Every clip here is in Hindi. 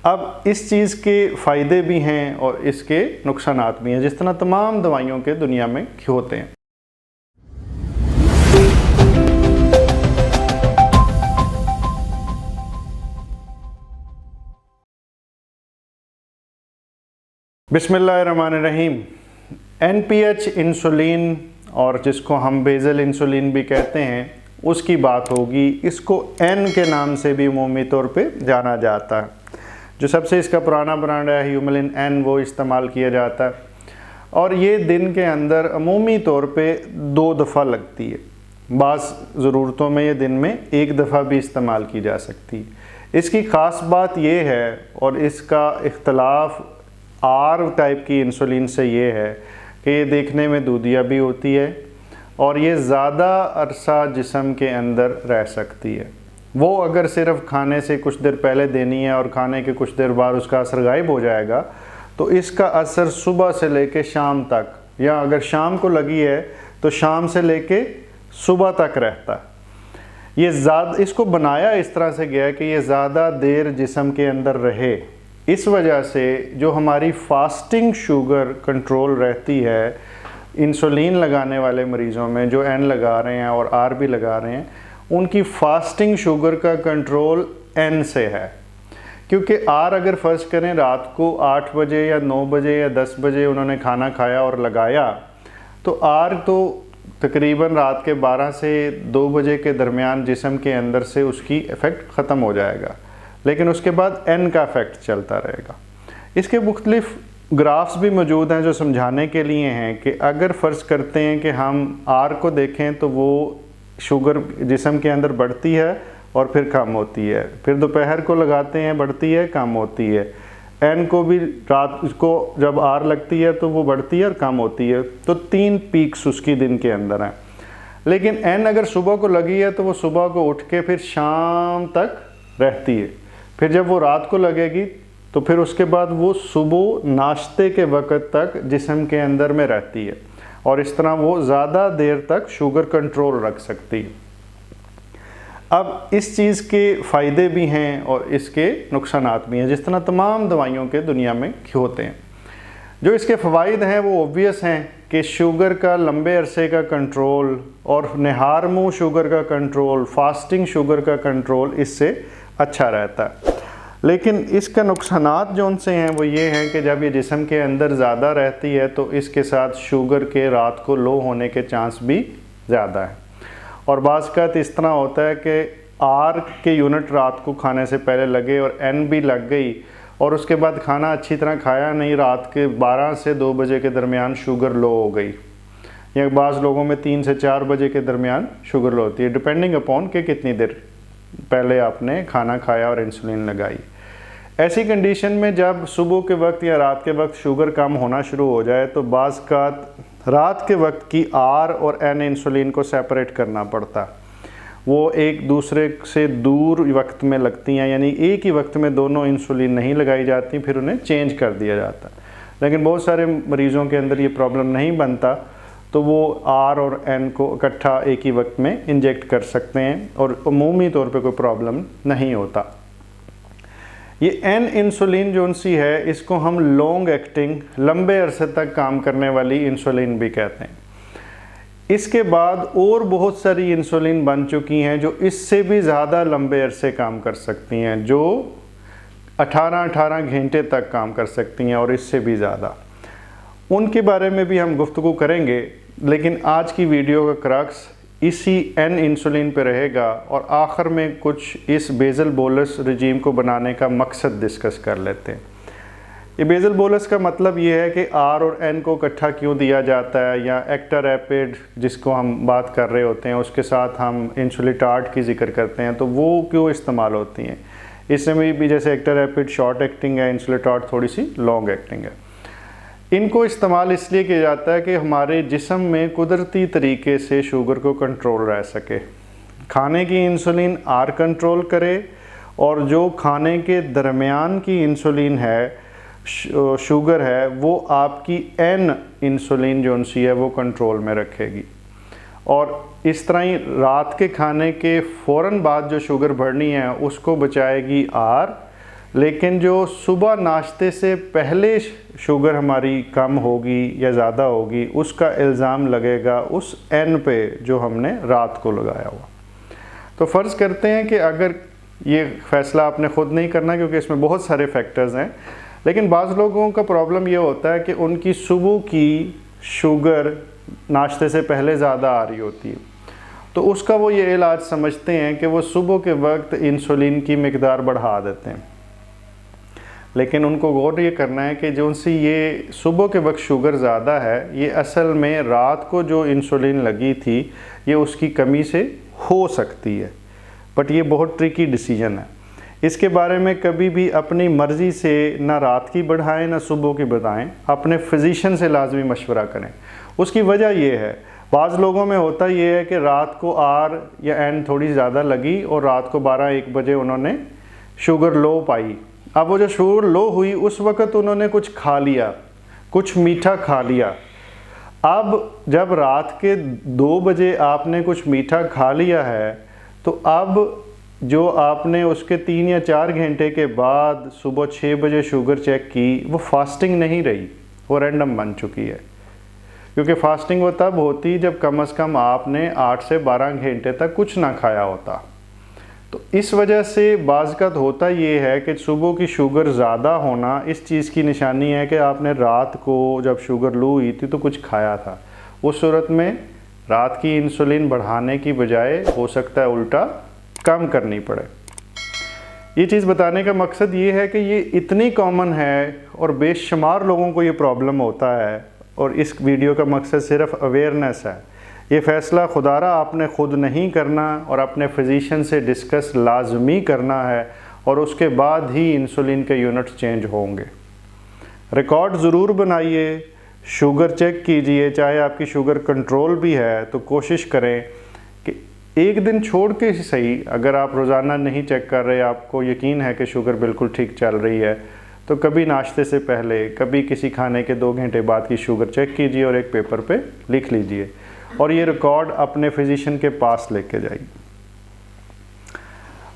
अब इस चीज़ के फ़ायदे भी हैं और इसके नुकसानात भी हैं, जिस तरह तमाम दवाइयों के दुनिया में होते हैं। बिस्मिल्लाहिर्रहमानिर्रहीम। NPH इंसुलिन और जिसको हम बेसल इंसुलिन भी कहते हैं उसकी बात होगी। इसको N के नाम से भी अमूमी तौर पे जाना जाता है। जो सबसे इसका पुराना ब्रांड है ह्यूमलिन N, वो इस्तेमाल किया जाता है और ये दिन के अंदर अमूमी तौर पे 2 दफ़ा लगती है। बाज़ ज़रूरतों में ये दिन में 1 दफ़ा भी इस्तेमाल की जा सकती है। इसकी ख़ास बात ये है और इसका इख्तलाफ R टाइप की इंसुलिन से ये है कि ये देखने में दूधिया भी होती है और ये ज़्यादा अरसा जिस्म के अंदर रह सकती है। वो अगर सिर्फ खाने से कुछ देर पहले देनी है और खाने के कुछ देर बाद उसका असर गायब हो जाएगा, तो इसका असर सुबह से लेके शाम तक, या अगर शाम को लगी है तो शाम से लेके सुबह तक रहता है। ये इसको बनाया इस तरह से गया है कि ये ज़्यादा देर जिस्म के अंदर रहे। इस वजह से जो हमारी फास्टिंग शुगर कंट्रोल रहती है इंसुलिन लगाने वाले मरीज़ों में, जो N लगा रहे हैं और R भी लगा रहे हैं, उनकी फास्टिंग शुगर का कंट्रोल N से है। क्योंकि R अगर फ़र्ज़ करें रात को 8 बजे या 9 बजे या 10 बजे उन्होंने खाना खाया और लगाया, तो R तो तकरीबन रात के 12 से 2 बजे के दरमियान जिस्म के अंदर से उसकी इफ़ेक्ट ख़त्म हो जाएगा, लेकिन उसके बाद N का इफ़ेक्ट चलता रहेगा। इसके मुख्तलिफ ग्राफ्स भी मौजूद हैं जो समझाने के लिए हैं कि अगर फ़र्ज़ करते हैं कि हम R को देखें तो वो शुगर जिस्म के अंदर बढ़ती है और फिर कम होती है, फिर दोपहर को लगाते हैं बढ़ती है कम होती है। N को भी रात को जब R लगती है तो वो बढ़ती है और कम होती है। तो 3 पीक्स उसकी दिन के अंदर हैं। लेकिन N अगर सुबह को लगी है तो वो सुबह को उठ के फिर शाम तक रहती है। फिर जब वो रात को लगेगी तो फिर उसके बाद वो सुबह नाश्ते के वक़्त तक जिस्म के अंदर में रहती है और इस तरह वो ज़्यादा देर तक शुगर कंट्रोल रख सकती है। अब इस चीज़ के फ़ायदे भी हैं और इसके नुकसानात भी हैं, जिस तरह तमाम दवाइयों के दुनिया में होते हैं। जो इसके फ़वाइद हैं वो ऑब्वियस हैं कि शुगर का लंबे अरसे का कंट्रोल और नहार मुँह शुगर का कंट्रोल, फास्टिंग शुगर का कंट्रोल इससे अच्छा रहता है। लेकिन इसका नुकसानात जो उनसे हैं वो ये हैं कि जब ये जिस्म के अंदर ज़्यादा रहती है तो इसके साथ शुगर के रात को लो होने के चांस भी ज़्यादा है। और बाज़ इस तरह होता है कि R के यूनिट रात को खाने से पहले लगे और N भी लग गई और उसके बाद खाना अच्छी तरह खाया नहीं, रात के 12 से 2 बजे के दरमियान शुगर लो हो गई, या बाज़ लोगों में 3 से 4 बजे के दरमियान शुगर लो होती है, डिपेंडिंग अपॉन कि कितनी देर पहले आपने खाना खाया और इंसुलिन लगाई। ऐसी कंडीशन में जब सुबह के वक्त या रात के वक्त शुगर कम होना शुरू हो जाए तो बाज़ रात के वक्त की R और N इंसुलिन को सेपरेट करना पड़ता। वो एक दूसरे से दूर वक्त में लगती हैं, यानी एक ही वक्त में दोनों इंसुलिन नहीं लगाई जाती, फिर उन्हें चेंज कर दिया जाता। लेकिन बहुत सारे मरीज़ों के अंदर ये प्रॉब्लम नहीं बनता, तो वो R और N को इकट्ठा एक ही वक्त में इंजेक्ट कर सकते हैं और अमूमी तौर पे कोई प्रॉब्लम नहीं होता। ये N इंसुलिन जो उनसी है, इसको हम लॉन्ग एक्टिंग, लंबे अरसे तक काम करने वाली इंसुलिन भी कहते हैं। इसके बाद और बहुत सारी इंसुलिन बन चुकी हैं जो इससे भी ज़्यादा लंबे अरसे काम कर सकती हैं, जो 18-18 घंटे तक काम कर सकती हैं और इससे भी ज़्यादा। उनके बारे में भी हम गुफ्तगू करेंगे, लेकिन आज की वीडियो का क्रक्स इसी N इंसुलिन पे रहेगा और आखिर में कुछ इस बेसल बोलस रजीम को बनाने का मकसद डिस्कस कर लेते हैं। ये बेसल बोलस का मतलब ये है कि R और N को इकट्ठा क्यों दिया जाता है, या एक्टारैपिड जिसको हम बात कर रहे होते हैं उसके साथ हम इंसुलिटार्ड की जिक्र करते हैं, तो वो क्यों इस्तेमाल होती हैं। इसमें भी जैसे एक्टारैपिड शॉर्ट एक्टिंग है, इंसुलिटार्ड थोड़ी सी लॉन्ग एक्टिंग है। इनको इस्तेमाल इसलिए किया जाता है कि हमारे जिस्म में कुदरती तरीके से शुगर को कंट्रोल रह सके। खाने की इंसुलिन R कंट्रोल करे और जो खाने के दरमियान की इंसुलिन है, शुगर है, वो आपकी N इंसुलिन जो उनसी है वो कंट्रोल में रखेगी। और इस तरह ही रात के खाने के फ़ौरन बाद जो शुगर बढ़नी है उसको बचाएगी R, लेकिन जो सुबह नाश्ते से पहले शुगर हमारी कम होगी या ज़्यादा होगी उसका इल्ज़ाम लगेगा उस एन पे जो हमने रात को लगाया हुआ। तो फ़र्ज़ करते हैं कि अगर ये फ़ैसला आपने ख़ुद नहीं करना क्योंकि इसमें बहुत सारे फैक्टर्स हैं, लेकिन बाज़ लोगों का प्रॉब्लम ये होता है कि उनकी सुबह की शुगर नाश्ते से पहले ज़्यादा आ रही होती है, तो उसका वो ये इलाज समझते हैं कि वो सुबह के वक्त इंसुलिन की मिकदार बढ़ा देते हैं। लेकिन उनको गौर ये करना है कि जो सी ये सुबह के वक्त शुगर ज़्यादा है, ये असल में रात को जो इंसुलिन लगी थी ये उसकी कमी से हो सकती है, बट ये बहुत ट्रिकी डिसीजन है। इसके बारे में कभी भी अपनी मर्ज़ी से ना रात की बढ़ाएं ना सुबह की बढ़ाएं, अपने फिजिशियन से लाजमी मशवरा करें। उसकी वजह ये है, बाज़ लोगों में होता ये है कि रात को आर या एन थोड़ी ज़्यादा लगी और रात को 12-1 बजे उन्होंने शुगर लो पाई। अब वो जो शुगर लो हुई उस वक़्त उन्होंने कुछ खा लिया, कुछ मीठा खा लिया। अब जब रात के 2 बजे आपने कुछ मीठा खा लिया है, तो अब जो आपने उसके 3 या 4 घंटे के बाद सुबह 6 बजे शुगर चेक की, वो फास्टिंग नहीं रही, वो रैंडम बन चुकी है। क्योंकि फास्टिंग वो तब होती जब कम से कम आपने 8 से 12 घंटे तक कुछ ना खाया होता। तो इस वजह से बाज़ होता ये है कि सुबह की शुगर ज़्यादा होना इस चीज़ की निशानी है कि आपने रात को जब शुगर लो हुई थी तो कुछ खाया था। उस सूरत में रात की इंसुलिन बढ़ाने की बजाय हो सकता है उल्टा कम करनी पड़े। ये चीज़ बताने का मकसद ये है कि ये इतनी कॉमन है और बेशुमार लोगों को ये प्रॉब्लम होता है, और इस वीडियो का मकसद सिर्फ अवेयरनेस है। ये फ़ैसला खुदारा आपने ख़ुद नहीं करना और अपने फिजिशियन से डिस्कस लाजमी करना है, और उसके बाद ही इंसुलिन के यूनिट्स चेंज होंगे। रिकॉर्ड ज़रूर बनाइए, शुगर चेक कीजिए, चाहे आपकी शुगर कंट्रोल भी है तो कोशिश करें कि एक दिन छोड़ के ही सही, अगर आप रोज़ाना नहीं चेक कर रहे, आपको यकीन है कि शुगर बिल्कुल ठीक चल रही है, तो कभी नाश्ते से पहले, कभी किसी खाने के 2 घंटे बाद की शुगर चेक कीजिए और एक पेपर पे लिख लीजिए, और ये रिकॉर्ड अपने फिजिशियन के पास लेके जाइए।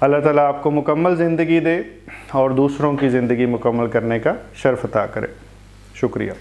अल्लाह ताला आपको मुकम्मल ज़िंदगी दे और दूसरों की ज़िंदगी मुकम्मल करने का शर्फ अता करे। शुक्रिया।